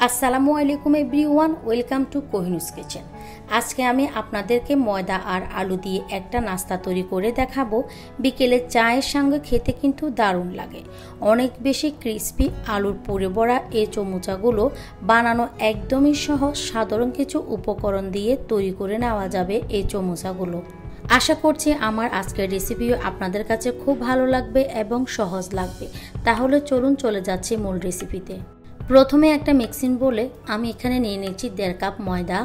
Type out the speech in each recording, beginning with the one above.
আসসালামু আলাইকুম everyone, welcome to কোহিনুস kitchen. আজকে আমি আপনাদেরকে ময়দা আর আলু দিয়ে একটা নাস্তা তৈরি করে দেখাবো। বিকেলে চায়ের সঙ্গে খেতে কিন্তু দারুণ লাগে। অনেক বেশি ক্রিস্পি আলুর পুরে ভরা এই চমুচাগুলো বানানো একদমই সহজ। সাধারণ কিছু উপকরণ দিয়ে তৈরি করে নেওয়া যাবে এই চমুচাগুলো। আশা করছি আমার আজকের রেসিপিও আপনাদের কাছে খুব ভালো লাগবে এবং সহজ লাগবে। তাহলে চলুন চলে যাচ্ছি মূল রেসিপিতে। প্রথমে একটা মিক্সিং বোলে আমি এখানে নিয়ে নিচ্ছি 1.5 কাপ ময়দা।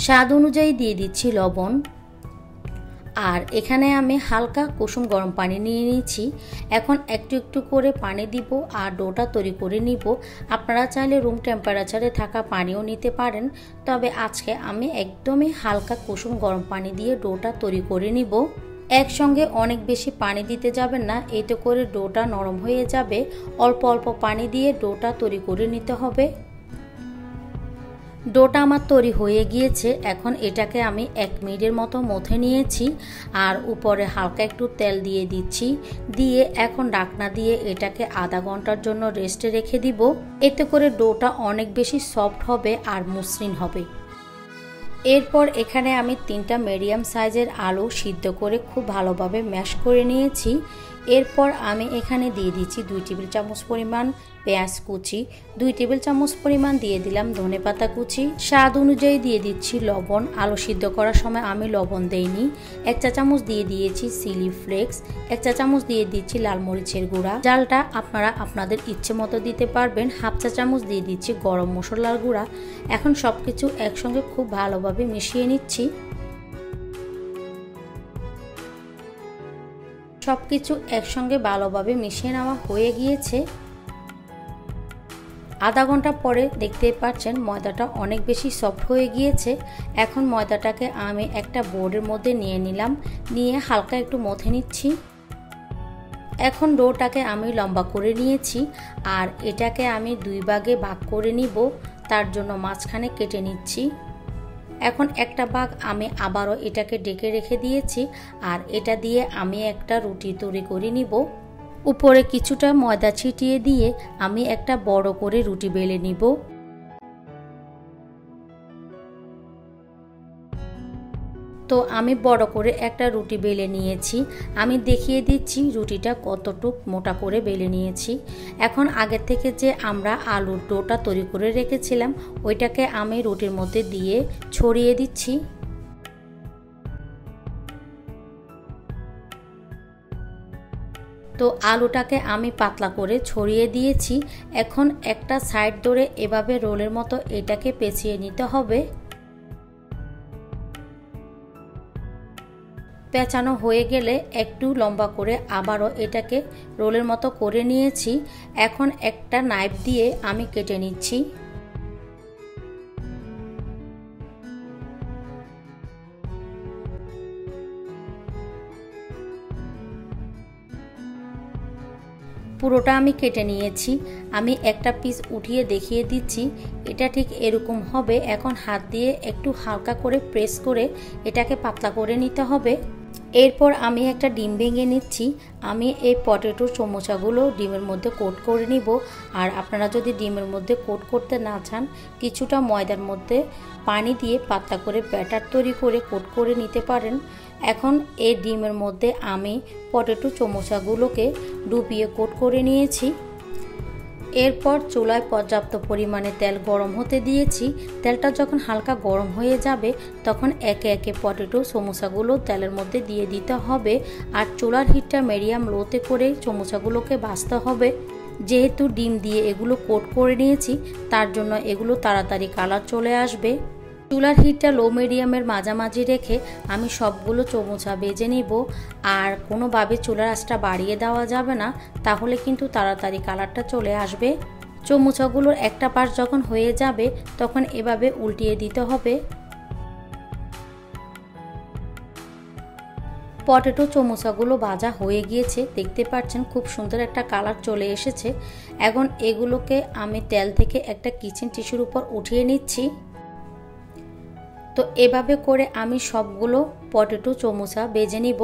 স্বাদ অনুযায়ী দিয়ে দিচ্ছি লবণ। আর এখানে আমি হালকা কুসুম গরম পানি নিয়ে নিয়েছি। এখন একটু একটু করে পানি দিব আর ডোটা তৈরি করে নিব। আপনারা চাইলে রুম টেম্পারেচারে থাকা পানিও নিতে পারেন, তবে আজকে আমি একদমই হালকা কুসুম গরম পানি দিয়ে ডোটা তৈরি করে নিব। একসঙ্গে অনেক বেশি পানি দিতে যাবেন না, এতে করে ডোটা নরম হয়ে যাবে। অল্প অল্প পানি দিয়ে ডোটা তৈরি করে নিতে হবে। ডোটা আমার তৈরি হয়ে গিয়েছে। এখন এটাকে আমি 1 মিনিটের মতো মথে নিয়েছি আর উপরে হালকা একটু তেল দিয়ে দিচ্ছি। দিয়ে এখন ঢাকনা দিয়ে এটাকে আধা ঘন্টার জন্য রেস্টে রেখে দিব। এতে করে ডোটা অনেক বেশি সফট হবে আর মসৃণ হবে। এরপর এখানে আমি 3টা মিডিয়াম সাইজের আলু সিদ্ধ করে খুব ভালোভাবে ম্যাশ করে নিয়েছি। এরপর আমি এখানে দিয়ে দিচ্ছি 2 টেবিল চামচ পরিমাণ পেঁয়াজ কুচি, 2 টেবিল চামচ পরিমাণ দিয়ে দিলাম ধনেপাতা কুচি। স্বাদ অনুযায়ী দিয়ে দিচ্ছি লবণ। আলু সিদ্ধ করার সময় আমি লবণ দেইনি। 1 চা চামচ দিয়ে দিয়েছি চিলি ফ্লেক্স, 1 চা চামচ দিয়ে দিচ্ছি লাল মরিচের গুঁড়া। জালটা আপনারা আপনাদের ইচ্ছে মতো দিতে পারবেন। 1/2 চা চামচ দিয়ে দিচ্ছি গরম মশলার গুঁড়া। এখন সবকিছু একসঙ্গে খুব ভালোভাবে মিশিয়ে নিচ্ছি। সবকিছু একসঙ্গে ভালোভাবে মিশিয়ে নেওয়া হয়ে গিয়েছে। আধা ঘন্টা পরে দেখতেই পাচ্ছেন ময়দাটা অনেক বেশি সফট হয়ে গিয়েছে। এখন ময়দাটাকে আমি একটা বোর্ডের মধ্যে নিয়ে নিলাম, নিয়ে হালকা একটু মথে নিচ্ছি। এখন ডোটাকে আমি লম্বা করে নিয়েছি আর এটাকে আমি 2 ভাগে ভাগ করে নিব। তার জন্য মাঝখানে কেটে নিচ্ছি। এখন একটা ভাগ আমি আবারও এটাকে ঢেকে রেখে দিয়েছি আর এটা দিয়ে আমি একটা রুটি তৈরি করে নিব। উপরে কিছুটা ময়দা ছিটিয়ে দিয়ে আমি একটা বড় করে রুটি বেলে নিব। তো আমি বড় করে একটা রুটি বেলে নিয়েছি। আমি দেখিয়ে দিচ্ছি রুটিটা কতটুক মোটা করে বেলে নিয়েছি। এখন আগে থেকে যে আমরা আলুর ডোটা তৈরি করে রেখেছিলাম ওইটাকে আমি রুটির মধ্যে দিয়ে ছড়িয়ে দিচ্ছি। তো আলুটাকে আমি পাতলা করে ছড়িয়ে দিয়েছি। এখন একটা সাইড ধরে এভাবে রোলের মতো এটাকে পেঁচিয়ে নিতে হবে। পেঁচানো হয়ে গেলে একটু লম্বা করে আবারও এটাকে রোলের মতো করে নিয়েছি। এখন একটা নাইফ দিয়ে আমি কেটে নিচ্ছি। পুরোটা আমি কেটে নিয়েছি। আমি একটা পিস উঠিয়ে দেখিয়ে দিচ্ছি, এটা ঠিক এরকম হবে। এখন হাত দিয়ে একটু হালকা করে প্রেস করে এটাকে পাতলা করে নিতে হবে। এরপর আমি একটা ডিম ভেঙে নিচ্ছি। আমি এই পটেটোর চমচাগুলো ডিমের মধ্যে কোট করে নিব। আর আপনারা যদি ডিমের মধ্যে কোট করতে না চান, কিছুটা ময়দার মধ্যে পানি দিয়ে পাতলা করে ব্যাটার তৈরি করে কোট করে নিতে পারেন। এখন এই ডিমের মধ্যে আমি পটেটো চমচাগুলোকে ডুবিয়ে কোট করে নিয়েছি। এরপর চুলায় পর্যাপ্ত পরিমাণে তেল গরম হতে দিয়েছি। তেলটা যখন হালকা গরম হয়ে যাবে তখন একে একে পটেটো সমোসাগুলো তেলের মধ্যে দিয়ে দিতে হবে। আর চুলার হিটটা মিডিয়াম লোতে করে সমোসাগুলোকে ভাজতে হবে। যেহেতু ডিম দিয়ে এগুলো কোট করে নিয়েছি তার জন্য এগুলো তাড়াতাড়ি কালার চলে আসবে। চুলার হিটটা লো মিডিয়ামের মাঝামাঝি রেখে আমি সবগুলো চমচা ভেজে নিব। আর কোনোভাবে চুলার আঁচটা বাড়িয়ে দেওয়া যাবে না, তাহলে কিন্তু তাড়াতাড়ি কালারটা চলে আসবে। চমচাগুলোর একটা পাশ যখন হয়ে যাবে তখন এভাবে উল্টিয়ে দিতে হবে। পটেটো চমচাগুলো ভাজা হয়ে গিয়েছে, দেখতে পাচ্ছেন খুব সুন্দর একটা কালার চলে এসেছে। এখন এগুলোকে আমি তেল থেকে একটা কিচেন টিস্যুর উপর উঠিয়ে নিচ্ছি। তো এভাবে করে আমি সবগুলো পটেটো চমচা ভেজে নিব।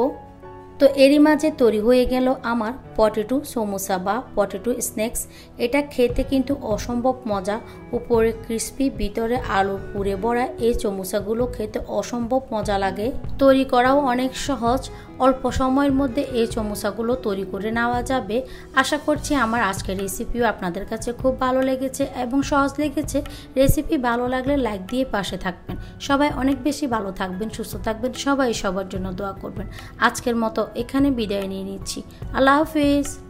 তো এরই মাঝে তৈরি হয়ে গেল আমার পটেটো সমোসা বা পটেটো স্ন্যাক্স। এটা খেতে কিন্তু অসম্ভব মজা, উপরে ক্রিস্পি, ভিতরে আলুর পুরে ভরা। এই সমোসাগুলো খেতে অসম্ভব মজা লাগে, তৈরি করাও অনেক সহজ। অল্প সময়ের মধ্যে এই সমোসাগুলো তৈরি করে নেওয়া যাবে। আশা করছি আমার আজকের রেসিপিও আপনাদের কাছে খুব ভালো লেগেছে এবং সহজ লেগেছে। রেসিপি ভালো লাগলে লাইক দিয়ে পাশে থাকবেন। সবাই অনেক বেশি ভালো থাকবেন, সুস্থ থাকবেন, সবাই সবার জন্য দোয়া করবেন। আজকের মতো এখানে বিদায় নিয়ে নিচ্ছি। আল্লাহ হাফেজ।